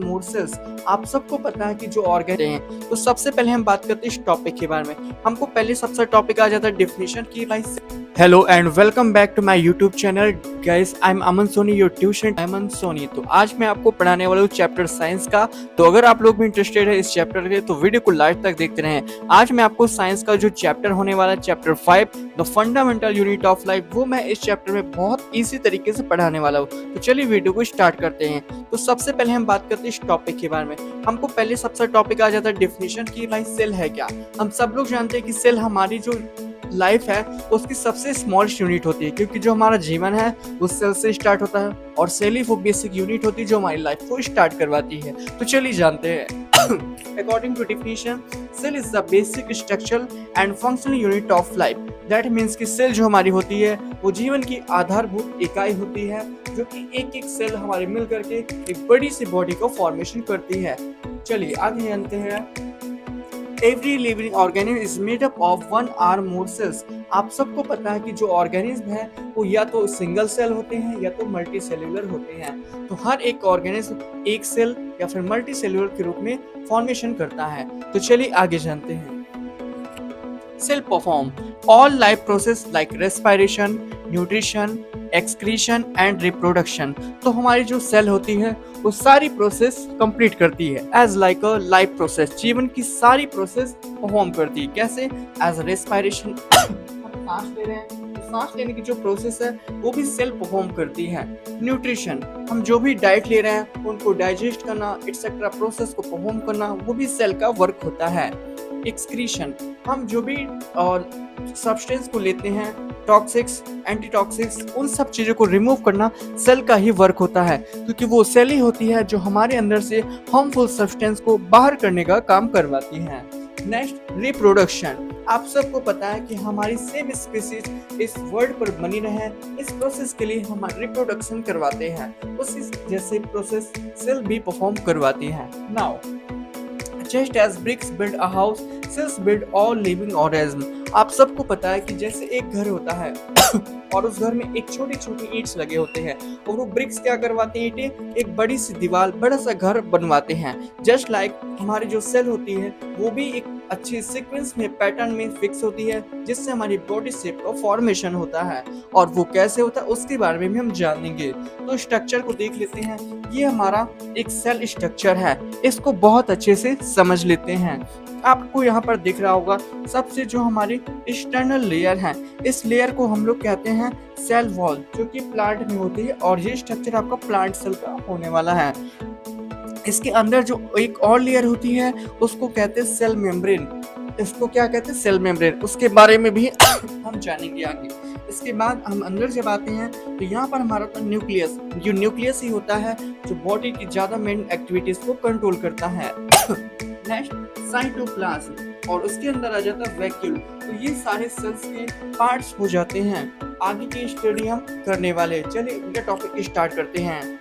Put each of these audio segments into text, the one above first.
मोर sales. आप सबको पता है कि जो ऑर्गन हैं, तो सबसे पहले हम बात करते हैं इस टॉपिक के बारे में। हमको पहले सबसे टॉपिक आ जाता है डेफिनेशन की like. Hello and welcome back to my YouTube channel guys, I am Aman Soni, your tuition Aman Soni. तो आज मैं आपको पढ़ाने वाला हूँ चैप्टर साइंस का। तो अगर आप लोग भी इंटरेस्टेड है इस चैप्टर के तो वीडियो को लास्ट तक देखते रहें। आज मैं आपको साइंस का जो चैप्टर होने वाला है chapter 5 the fundamental unit of life, वो मैं इस चैप्टर में बहुत इजी तरीके से पढ़ाने वाला हूँ। तो चलिए वीडियो को स्टार्ट करते हैं। तो सबसे पहले हम बात करते हैं इस टॉपिक के बारे में। हमको पहले सबसे टॉपिक आ जाता है डेफिनेशन की लाइक सेल है क्या। हम सब लोग जानते हैं कि सेल हमारी जो लाइफ है उसकी सबसे स्मॉलेस्ट यूनिट होती है, क्योंकि जो हमारा जीवन है वो सेल से स्टार्ट होता है और सेल ही वो बेसिक यूनिट होती है जो हमारी लाइफ को स्टार्ट करवाती है। तो चलिए जानते हैं। According to definition, cell is the basic structural and functional unit of life. That means कि सेल जो हमारी होती है वो जीवन की आधारभूत इकाई होती है, जो कि एक एक सेल हमारे मिल करके एक बड़ी सी बॉडी को फॉर्मेशन करती है। चलिए आगे जानते हैं। Every living organism is made up of one or more cells। आप सबको पता है कि जो ऑर्गेनिज्म है वो या तो सिंगल सेल होते हैं या तो मल्टी सेल्यूलर होते हैं। तो हर एक ऑर्गेनिज्म एक सेल या फिर मल्टी सेल्यूलर के रूप में फॉर्मेशन करता है। तो चलिए आगे जानते हैं। Cell perform all life process like respiration, nutrition, excretion and reproduction। तो हमारी जो सेल होती है वो सारी प्रोसेस कंप्लीट करती है as like a life process. जीवन की सारी प्रोसेस परफॉर्म करती है। कैसे? एज रेस्पिरेशन, हम सांस ले रहे हैं तो सांस लेने की जो प्रोसेस है वो भी सेल परफॉर्म करती है। न्यूट्रिशन, हम जो भी डाइट ले रहे हैं उनको डाइजेस्ट करना एक्सेट्रा प्रोसेस को परफॉर्म करना, वो भी सेल का वर्क होता है। एक्सक्रीशन, हम जो भी सब्सटेंस को लेते हैं, टॉक्सिक्स, एंटीटॉक्सिक्स, उन सब चीज़ों को रिमूव करना सेल का ही वर्क होता है, क्योंकि वो सेल ही होती है जो हमारे अंदर से हार्मफुल सब्सटेंस को बाहर करने का काम करवाती है। Next, reproduction. आप सबको पता है कि हमारी सेम स्पीसीज इस वर्ल्ड पर बनी रहे, इस प्रोसेस के लिए हम रिप्रोडक्शन करवाते हैं। उसी जैसे प्रोसेस सेल भी परफॉर्म करवाती है। Now Just as bricks build a house, cells build all living organisms। आप सबको पता है कि जैसे एक घर होता है और उस घर में एक छोटी छोटी ईंट्स लगे होते हैं और वो ब्रिक्स क्या करवाते हैं, ईंटें एक बड़ी सी दीवार, बड़ा सा घर बनवाते हैं। जस्ट लाइक हमारी जो सेल होती है वो भी एक अच्छी सीक्वेंस में पैटर्न में फिक्स होती है, जिससे हमारी बॉडी शेप का फॉर्मेशन होता है। और वो कैसे होता है उसके बारे में भी हम जानेंगे। तो स्ट्रक्चर को देख लेते हैं। ये हमारा एक सेल स्ट्रक्चर है, इसको बहुत अच्छे से समझ लेते हैं। आपको यहाँ पर दिख रहा होगा सबसे जो हमारी एक्सटर्नल लेयर है, इस लेयर को हम लोग कहते हैं सेल वॉल, जो कि प्लांट में होती है। और ये स्ट्रक्चर आपका प्लांट सेल का होने वाला है। इसके अंदर जो एक और लेयर होती है उसको कहते हैं सेल मेम्ब्रेन। इसको क्या कहते हैं? Cell membrane. उसके बारे में भी हम जानेंगे आगे। इसके बाद हम अंदर जब आते हैं तो यहाँ पर हमारा तो न्यूक्लियस, जो न्यूक्लियस ही होता है जो बॉडी की ज्यादा मेन एक्टिविटीज को कंट्रोल करता है। नेक्स्ट, साइटोप्लाज्म, और उसके अंदर आ जाता है वैक्यूल। तो ये सारे सेल्स के पार्ट्स हो जाते हैं। आगे की स्टडी हम करने वाले। चलिए इनका टॉपिक स्टार्ट करते हैं।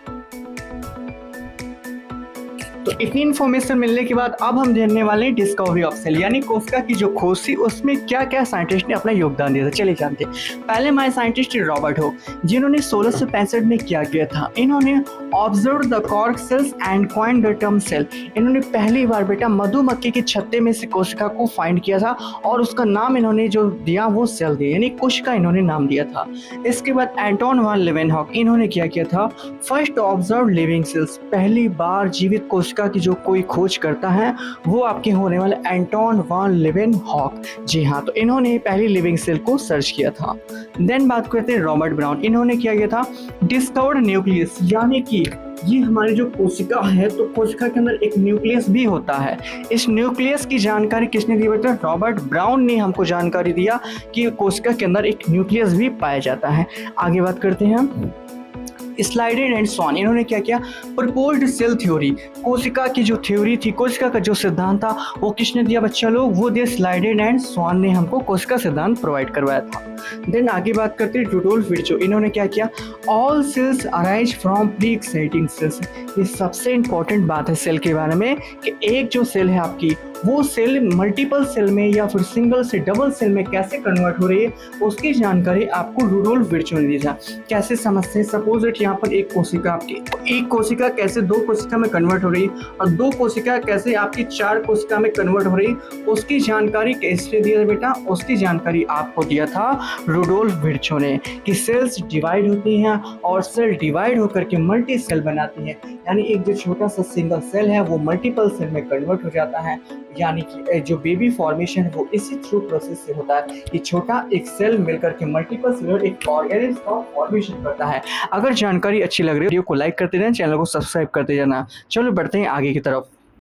तो इतनी इन्फॉर्मेशन मिलने के बाद अब हम जानने वाले हैं डिस्कवरी ऑफ सेल, यानी कोशिका की जो खोज थी उसमें क्या क्या साइंटिस्ट ने अपना योगदान दिया था। चलिए जानते हैं। पहले हमारे साइंटिस्ट रॉबर्ट हुक, जिन्होंने 1665 में क्या किया था, इन्होंने observe the cork cells and coined the term cell. इन्होंने पहली बार बेटा मधुमक्खी के छत्ते में से कोशिका को फाइंड किया था और उसका नाम इन्होंने जो दिया वो सेल दिया, यानी कोशिका इन्होंने नाम दिया था। इसके बाद एंटोन वान लेवेनहॉक, इन्होंने क्या किया था, फर्स्ट ऑब्जर्व लिविंग सेल्स। पहली बार जीवित कोशिका की जो कोई खोज करता है वो आपके होने वाले एंटोन वान लेवेनहॉक। जी हाँ, तो इन्होंने पहली लिविंग सेल को सर्च किया था। देन बात करते हैं रॉबर्ट ब्राउन, इन्होंने क्या किया था, डिस्कवर्ड न्यूक्लियस, यानी कि ये हमारी जो कोशिका है तो कोशिका के अंदर एक न्यूक्लियस भी होता है। इस न्यूक्लियस की जानकारी किसने दी बेटा? रॉबर्ट ब्राउन ने हमको जानकारी दिया कि कोशिका के अंदर एक न्यूक्लियस भी पाया जाता है। आगे बात करते हैं हम स्लाइडेड एंड स्वान, इन्होंने क्या किया, प्रपोज्ड सेल थ्योरी, कोशिका की जो थ्योरी थी, कोशिका का जो सिद्धांत था वो किसने दिया बच्चा लोग? वो दिया स्लाइडेड एंड स्वान ने हमको कोशिका सिद्धांत प्रोवाइड करवाया था। देन आगे बात करते हैं रुडोल्फ विर्चो, इन्होंने क्या किया, all cells arise from pre existing cells, ये सबसे इम्पोर्टेंट बात है सेल के बारे में कि एक जो सेल है आपकी वो सेल मल्टीपल सेल में या फिर सिंगल से डबल सेल में कैसे कन्वर्ट हो रही है उसकी जानकारी आपको रुडोल्फ विर्चो ने दी था। कैसे समझते हैं, सपोज इट यहाँ पर एक कोशिका आपकी, एक कोशिका कैसे दो कोशिका में कन्वर्ट हो रही है और दो कोशिका कैसे आपकी चार कोशिका में कन्वर्ट हो रही है, उसकी जानकारी कैसे दिया बेटा, उसकी जानकारी आपको दिया था रुडोल्फ विर्चो ने कि सेल्स डिवाइड होती हैं और सेल डिवाइड होकर के मल्टी सेल बनाती हैं, यानी एक जो छोटा सा सिंगल सेल है वो मल्टीपल सेल में कन्वर्ट हो जाता है। यानी कि जो बेबी फॉर्मेशन है वो इसी थ्रू प्रोसेस से होता है। ये छोटा एक सेल मिलकर के मल्टीपल सेलुलर एक ऑर्गेनिज्म का फॉर्मेशन करता है। अगर जानकारी अच्छी लग रही है वीडियो को लाइक करते रहना, चैनल को सब्सक्राइब करते जाना। चलो बढ़ते हैं आगे की तरफ।